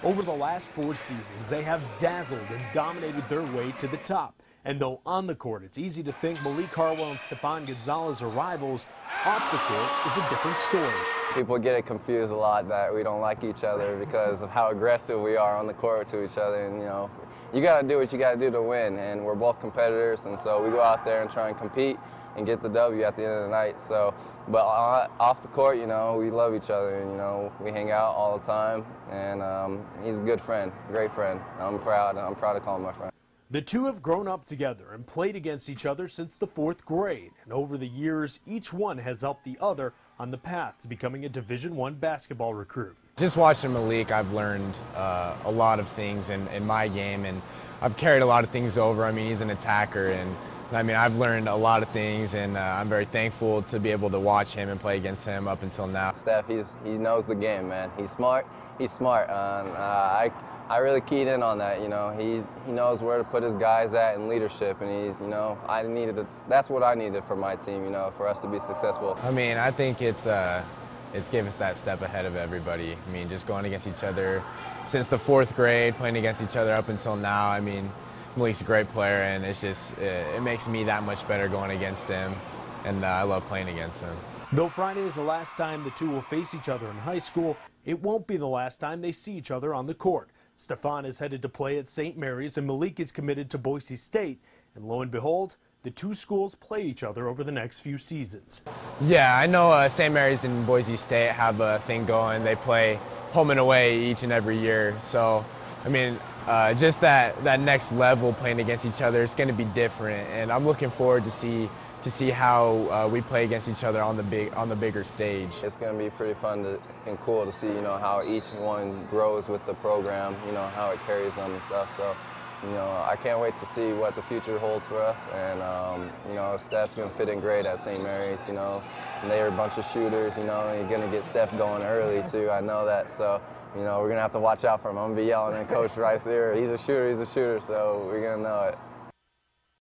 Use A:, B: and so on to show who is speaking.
A: Over the last 4 seasons, they have dazzled and dominated their way to the top. And though on the court it's easy to think Malik Harwell and Stefan Gonzalez are rivals, off the court is a different story.
B: People get it confused a lot that we don't like each other because of how aggressive we are on the court to each other. And, you got to do what you got to do to win. And we're both competitors, and so we go out there and try and compete and get the W at the end of the night. But off the court, we love each other, and we hang out all the time. And he's a good friend, great friend. I'm proud to call him my friend.
A: The two have grown up together and played against each other since the 4th grade. And over the years, each one has helped the other on the path to becoming a Division I basketball recruit.
C: Just watching Malik, I've learned a lot of things in my game, and I've carried a lot of things over. I mean, he's an attacker, and I've learned a lot of things, and I'm very thankful to be able to watch him and play against him up until now.
B: Steph, he knows the game, man. He's smart. I really keyed in on that. He knows where to put his guys at in leadership, and that's what I needed for my team, for us to be successful.
C: I think it's given us that step ahead of everybody. Just going against each other since the 4th grade, playing against each other up until now. Malik's a great player, and it makes me that much better going against him, and I love playing against him.
A: Though Friday is the last time the two will face each other in high school, it won't be the last time they see each other on the court. Stefan is headed to play at St. Mary's, and Malik is committed to Boise State. And lo and behold, the two schools play each other over the next few seasons.
C: Yeah, I know St. Mary's and Boise State have a thing going. They play home and away each and every year. So, just that next level playing against each other is going to be different. And I'm looking forward to see how we play against each other on the bigger stage.
B: It's going to be pretty fun and cool to see, how each one grows with the program, how it carries them and stuff. So, I can't wait to see what the future holds for us. And, Steph's going to fit in great at St. Mary's, and they're a bunch of shooters, and you're going to get Steph going early too. I know that. So, we're going to have to watch out for him. I'm going to be yelling in Coach Rice's ear. He's a shooter, so we're going to know it.